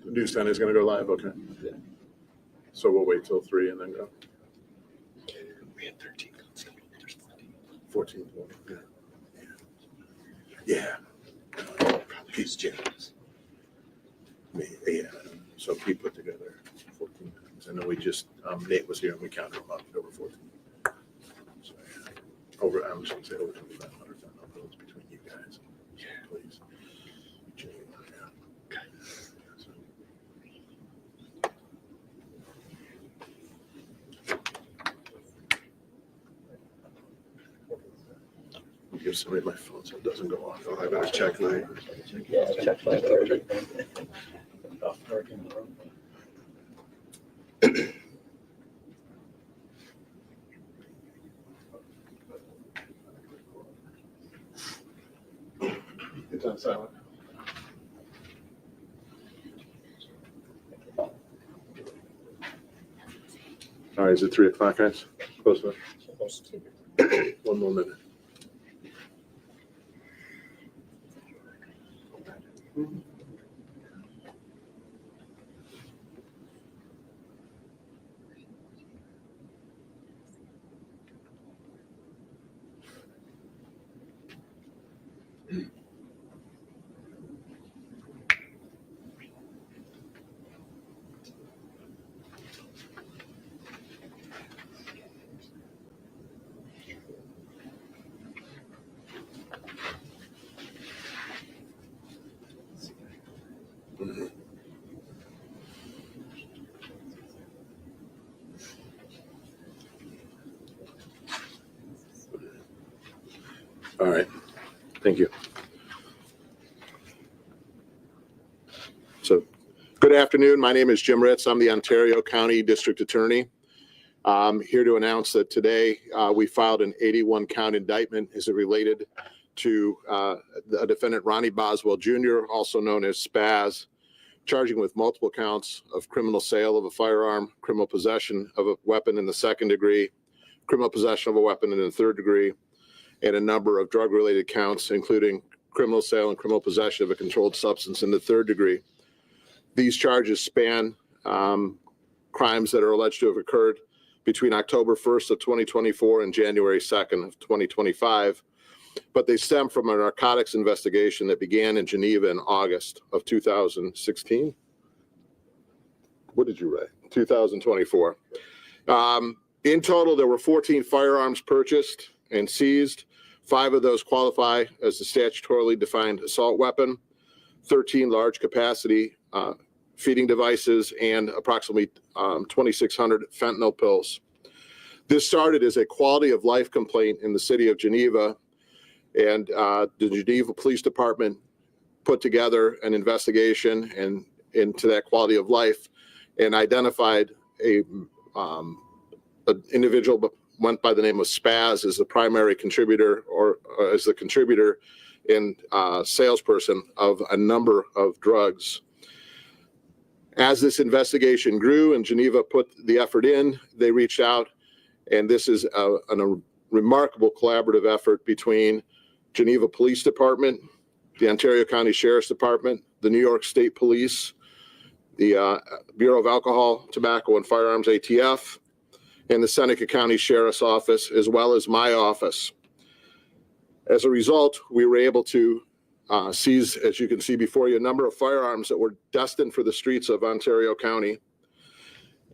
News 10 is going to go live, okay. Yeah. So we'll wait till 3 and then go. We had 13. There's 14. 14. Yeah. Peace James. Yeah. So he put together 14 things. I know we just, Nate was here and we counted them up, over 14. So, yeah. I'm just going to say over 2,500 bills between you guys. Yeah, please. Yeah. Okay. So. Give somebody my phone so it doesn't go off. Oh, I better check my. Yeah, check my It's on silent. All right, is it 3 o'clock, guys? Close enough. One more minute. All right, thank you. So, good afternoon. My name is Jim Ritz. I'm the Ontario County District Attorney. I'm here to announce that today we filed an 81-count indictment as it related to the defendant Ronnie Boswell Jr., also known as Spaz, charging with multiple counts of criminal sale of a firearm, criminal possession of a weapon in the 2nd degree, criminal possession of a weapon in the 3rd degree, and a number of drug-related counts, including criminal sale and criminal possession of a controlled substance in the 3rd degree. These charges span crimes that are alleged to have occurred between October 1st of 2024 and January 2nd of 2025, but they stem from a narcotics investigation that began in Geneva in August of 2016. What did you write? 2024. In total, there were 14 firearms purchased and seized. 5 of those qualify as the statutorily defined assault weapon, 13 large capacity feeding devices, and approximately 2,600 fentanyl pills. This started as a quality of life complaint in the city of Geneva, and the Geneva Police Department put together an investigation into that quality of life and identified an individual went by the name of Spaz as the primary contributor or as the contributor and salesperson of a number of drugs. As this investigation grew and Geneva put the effort in, they reached out, and this is a remarkable collaborative effort between Geneva Police Department, the Ontario County Sheriff's Department, the New York State Police, the Bureau of Alcohol, Tobacco, and Firearms, ATF, and the Seneca County Sheriff's Office, as well as my office. As a result, we were able to seize, as you can see before you, a number of firearms that were destined for the streets of Ontario County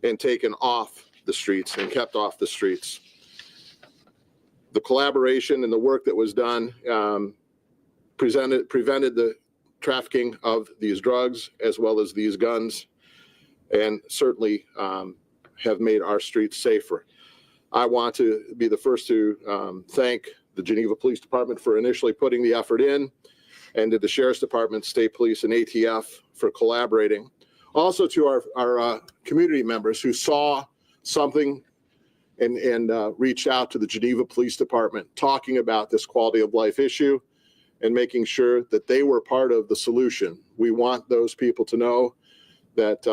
and taken off the streets and kept off the streets. The collaboration and the work that was done prevented the trafficking of these drugs as well as these guns, and certainly have made our streets safer. I want to be the first to thank the Geneva Police Department for initially putting the effort in, and to the Sheriff's Department, State Police, and ATF for collaborating. Also to our community members who saw something and reached out to the Geneva Police Department talking about this quality of life issue and making sure that they were part of the solution. We want those people to know that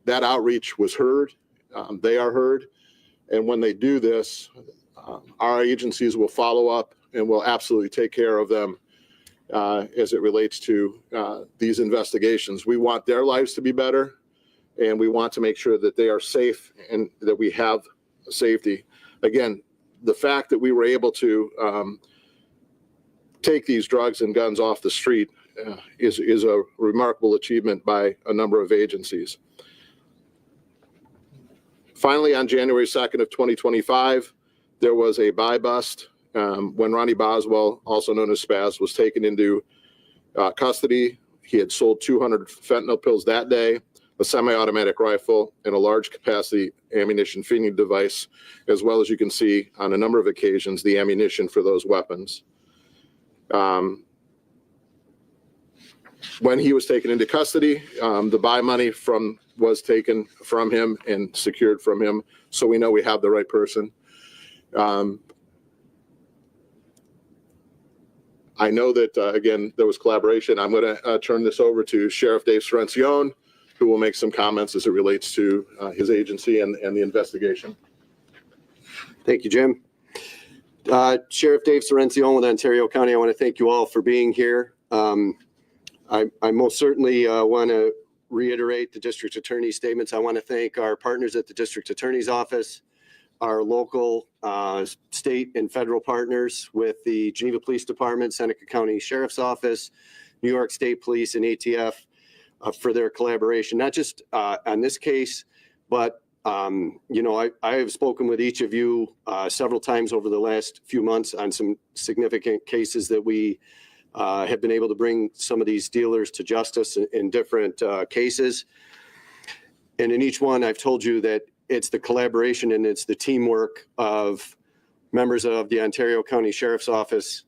that outreach was heard, they are heard, and when they do this, our agencies will follow up and will absolutely take care of them as it relates to these investigations. We want their lives to be better, and we want to make sure that they are safe and that we have safety. Again, the fact that we were able to take these drugs and guns off the street is a remarkable achievement by a number of agencies. Finally, on January 2nd of 2025, there was a buy bust when Ronnie Boswell, also known as Spaz, was taken into custody. He had sold 200 fentanyl pills that day, a semi-automatic rifle, and a large capacity ammunition feeding device, as well as you can see on a number of occasions, the ammunition for those weapons. When he was taken into custody, the buy money was taken from him and secured from him, so we know we have the right person. I know that, again, there was collaboration. I'm going to turn this over to Sheriff Dave Sorencione, who will make some comments as it relates to his agency and the investigation. Thank you, Jim. Sheriff Dave Sorencione with Ontario County, I want to thank you all for being here. I most certainly want to reiterate the district attorney's statements. I want to thank our partners at the district attorney's office, our local, state and federal partners with the Geneva Police Department, Seneca County Sheriff's Office, New York State Police, and ATF for their collaboration, not just on this case, but you know, I have spoken with each of you several times over the last few months on some significant cases that we have been able to bring some of these dealers to justice in different cases. And in each one, I've told you that it's the collaboration and it's the teamwork of members of the Ontario County Sheriff's Office,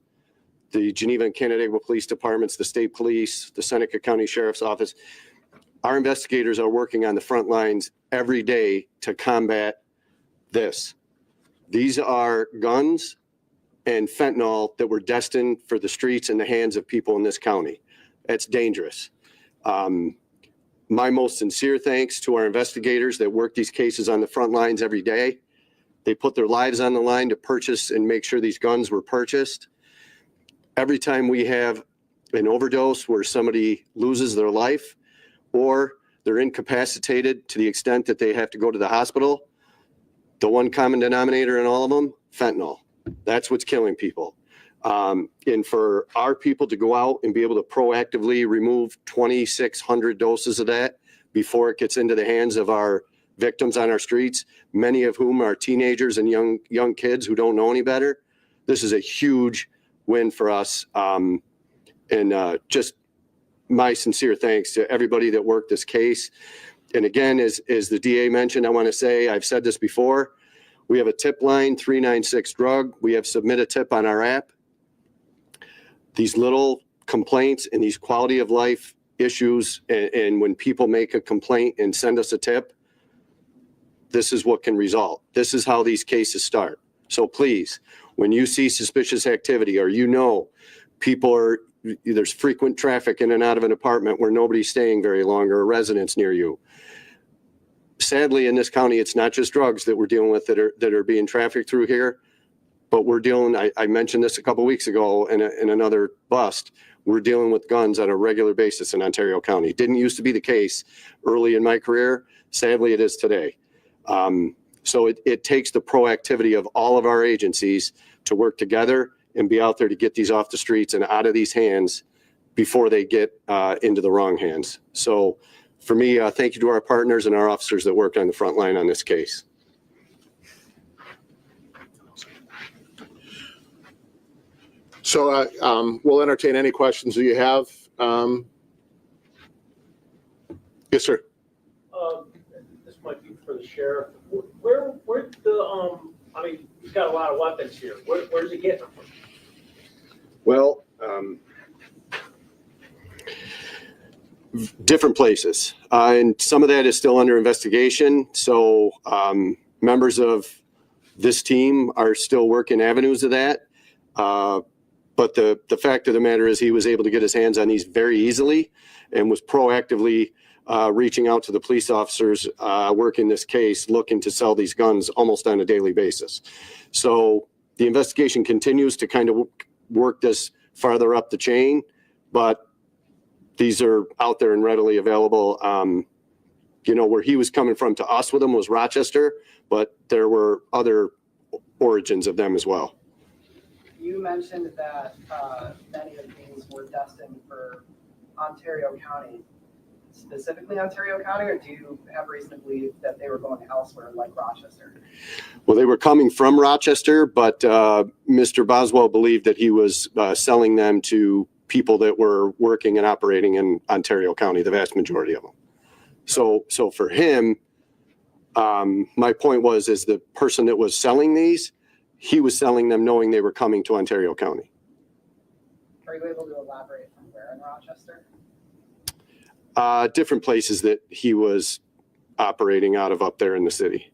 the Geneva and Canandaigua Police Departments, the State Police, the Seneca County Sheriff's Office. Our investigators are working on the front lines every day to combat this. These are guns and fentanyl that were destined for the streets and the hands of people in this county. It's dangerous. My most sincere thanks to our investigators that work these cases on the front lines every day. They put their lives on the line to purchase and make sure these guns were purchased. Every time we have an overdose where somebody loses their life or they're incapacitated to the extent that they have to go to the hospital, the one common denominator in all of them, fentanyl. That's what's killing people. And for our people to go out and be able to proactively remove 2,600 doses of that before it gets into the hands of our victims on our streets, many of whom are teenagers and young kids who don't know any better, this is a huge win for us. Just my sincere thanks to everybody that worked this case. And again, as the DA mentioned, I want to say, I've said this before, we have a tip line, 396 drug. We have submit a tip on our app. These little complaints and these quality of life issues, and when people make a complaint and send us a tip, this is what can result. This is how these cases start. So please, when you see suspicious activity or you know people are, there's frequent traffic in and out of an apartment where nobody's staying very long or a residence near you. Sadly, in this county, it's not just drugs that we're dealing with that are being trafficked through here, but we're dealing, I mentioned this a couple of weeks ago in another bust, we're dealing with guns on a regular basis in Ontario County. It didn't used to be the case early in my career. Sadly, it is today. So it takes the proactivity of all of our agencies to work together and be out there to get these off the streets and out of these hands before they get into the wrong hands. So for me, thank you to our partners and our officers that worked on the front line on this case. So we'll entertain any questions that you have. Yes, sir. This might be for the sheriff. Where the I mean, he's got a lot of weapons here. Where's he getting them from? Well, different places, and some of that is still under investigation. So members of this team are still working avenues of that. But the fact of the matter is he was able to get his hands on these very easily and was proactively reaching out to the police officers working this case, looking to sell these guns almost on a daily basis. So the investigation continues to kind of work this farther up the chain. but these are out there and readily available. You know, where he was coming from to us with them was Rochester, but there were other origins of them as well. You mentioned that many of these were destined for Ontario County, specifically Ontario County, or do you have reason to believe that they were going elsewhere like Rochester? Well, they were coming from Rochester, but Mr. Boswell believed that he was selling them to people that were working and operating in Ontario County, the vast majority of them. So for him, my point was, is the person that was selling these, he was selling them knowing they were coming to Ontario County. Are you able to elaborate from where in Rochester? Different places that he was operating out of up there in the city.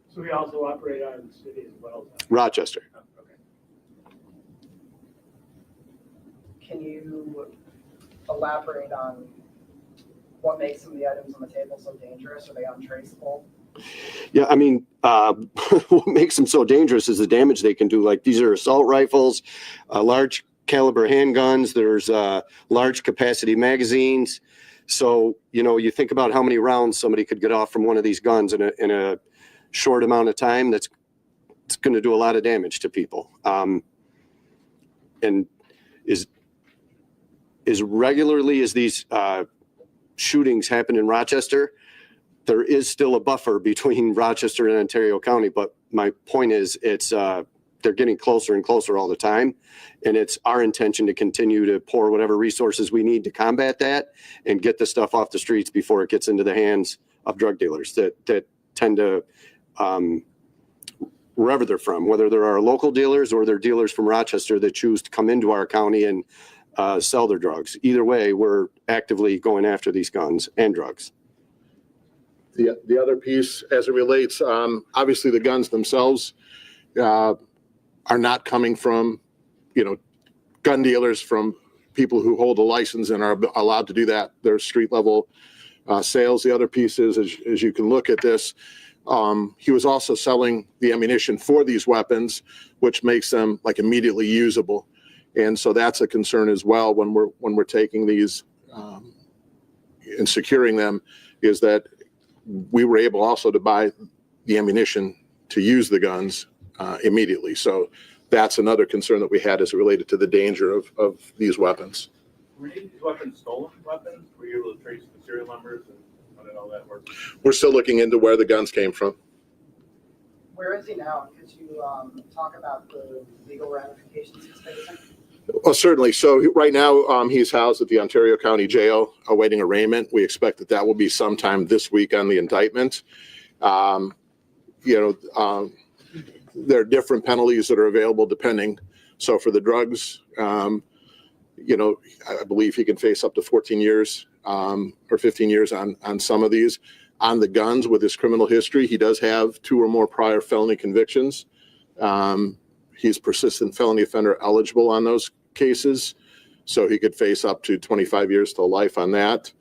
So we also operate out of the city as well? Rochester. Okay. Can you elaborate on what makes some of the items on the table so dangerous? Are they untraceable? Yeah, I mean, what makes them so dangerous is the damage they can do. Like, these are assault rifles, large caliber handguns. There's large capacity magazines. So, you know, you think about how many rounds somebody could get off from one of these guns in a short amount of time. It's going to do a lot of damage to people. And as regularly as these shootings happen in Rochester, there is still a buffer between Rochester and Ontario County. But my point is, it's they're getting closer and closer all the time. And it's our intention to continue to pour whatever resources we need to combat that and get the stuff off the streets before it gets into the hands of drug dealers that tend to, wherever they're from, whether they're our local dealers or they're dealers from Rochester that choose to come into our county and sell their drugs. Either way, we're actively going after these guns and drugs. The other piece, as it relates, obviously the guns themselves are not coming from, you know, gun dealers, from people who hold a license and are allowed to do that. They're street level sales. The other piece is, as you can look at this, he was also selling the ammunition for these weapons, which makes them like immediately usable. And so that's a concern as well when we're taking these and securing them, is that we were able also to buy the ammunition to use the guns immediately. So that's another concern that we had as it related to the danger of these weapons. Were these weapons stolen weapons? Were you able to trace the serial numbers and how did all that work? We're still looking into where the guns came from. Where is he now? Could you talk about the legal ramifications he's facing? Well, certainly. So right now, he's housed at the Ontario County Jail awaiting arraignment. We expect that will be sometime this week on the indictment. There are different penalties that are available depending. So for the drugs, I believe he can face up to 14 years or 15 years on some of these. On the guns, with his criminal history, he does have 2 or more prior felony convictions. He's persistent felony offender eligible on those cases, so he could face up to 25 years to life on that.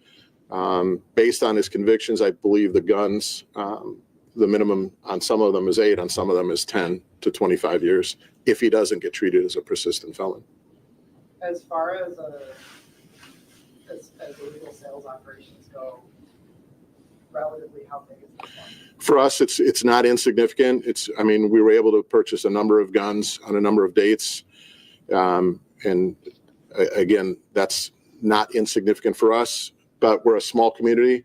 Based on his convictions, I believe the guns, the minimum on some of them is 8, on some of them is 10 to 25 years if he doesn't get treated as a persistent felon. As far as illegal sales operations go, relatively, how big is this one? For us, it's not insignificant. We were able to purchase a number of guns on a number of dates. And again, that's not insignificant for us, but we're a small community.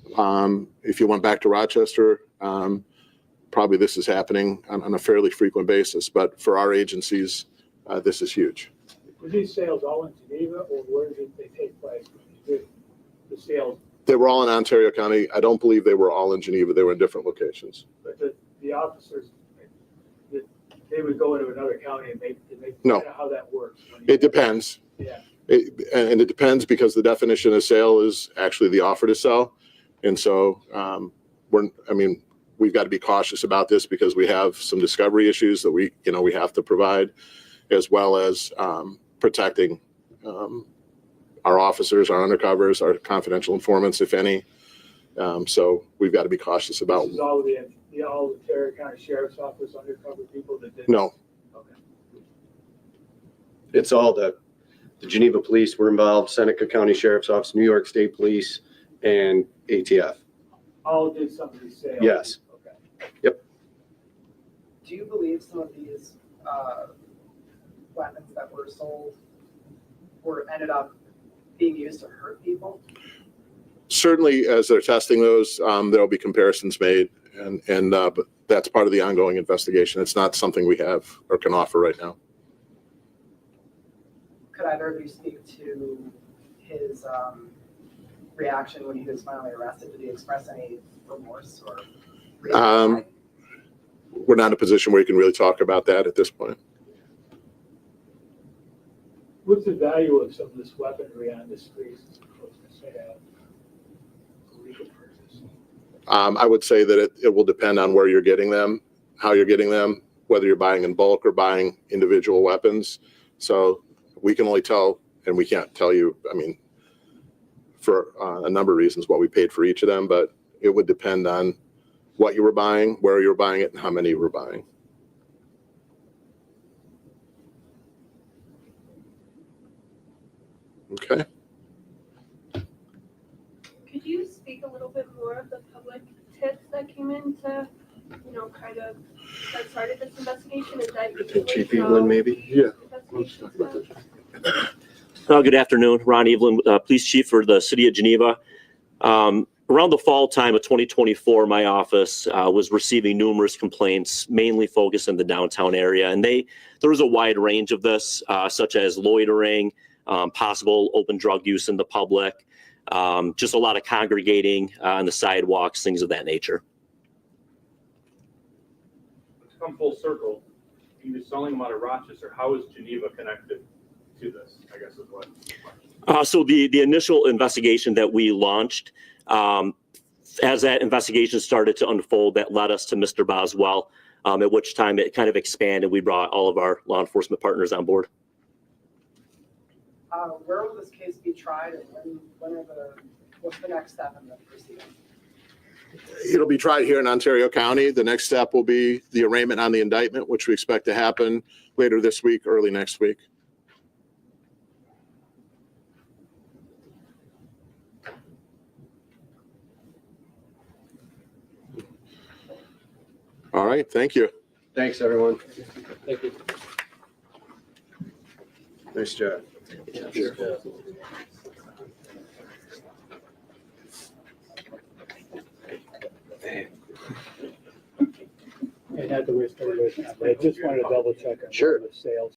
If you went back to Rochester, probably this is happening on a fairly frequent basis, but for our agencies, this is huge. Were these sales all in Geneva, or where did they take place? The sales, They were all in Ontario County. I don't believe they were all in Geneva. They were in different locations. but the officers, they would go into another county and they No. how that works. It depends. Yeah. And it depends because the definition of sale is actually the offer to sell. And so we've got to be cautious about this because we have some discovery issues that we have to provide, as well as protecting our officers, our undercovers, our confidential informants, if any. So we've got to be cautious about. This is all the Ontario County Sheriff's Office undercover people that did. No, Okay. It's all the The Geneva Police were involved, Seneca County Sheriff's Office, New York State Police, and ATF. All did some of these sales? Yes. Okay. Do you believe some of these weapons that were sold ended up being used to hurt people? Certainly, as they're testing those, there'll be comparisons made, but that's part of the ongoing investigation. It's not something we have or can offer right now. Could either of you speak to his reaction when he was finally arrested? Did he express any remorse or? We're not in a position where you can really talk about that at this point. What's the value of some of this weaponry on the streets as opposed to say legal purchase? I would say that it will depend on where you're getting them, how you're getting them, whether you're buying in bulk or buying individual weapons. So we can only tell, and we can't tell you, I mean, for a number of reasons, what we paid for each of them, but it would depend on what you were buying, where you were buying it, and how many you were buying. Okay. Could you speak a little bit more of the public tips that came in to, kind of that started this investigation? Is that usually Chief how Evelyn, maybe? Yeah. investigations go? Good afternoon, Ron Evelyn, Police Chief for the City of Geneva. Around the fall time of 2024, my office was receiving numerous complaints, mainly focused in the downtown area. And there was a wide range of this, such as loitering, possible open drug use in the public, just a lot of congregating on the sidewalks, things of that nature. To come full circle, he was selling them out of Rochester. How is Geneva connected to this, I guess is what. So the initial investigation that we launched, as that investigation started to unfold, that led us to Mr. Boswell, at which time it kind of expanded. We brought all of our law enforcement partners on board. Where will this case be tried, and what's the next step in the proceeding? It'll be tried here in Ontario County. The next step will be the arraignment on the indictment, which we expect to happen later this week, early next week. All right, thank you. Thanks, everyone. Thank you. Nice job. And not to waste everybody's time, but I just wanted to double check on Sure. the sales.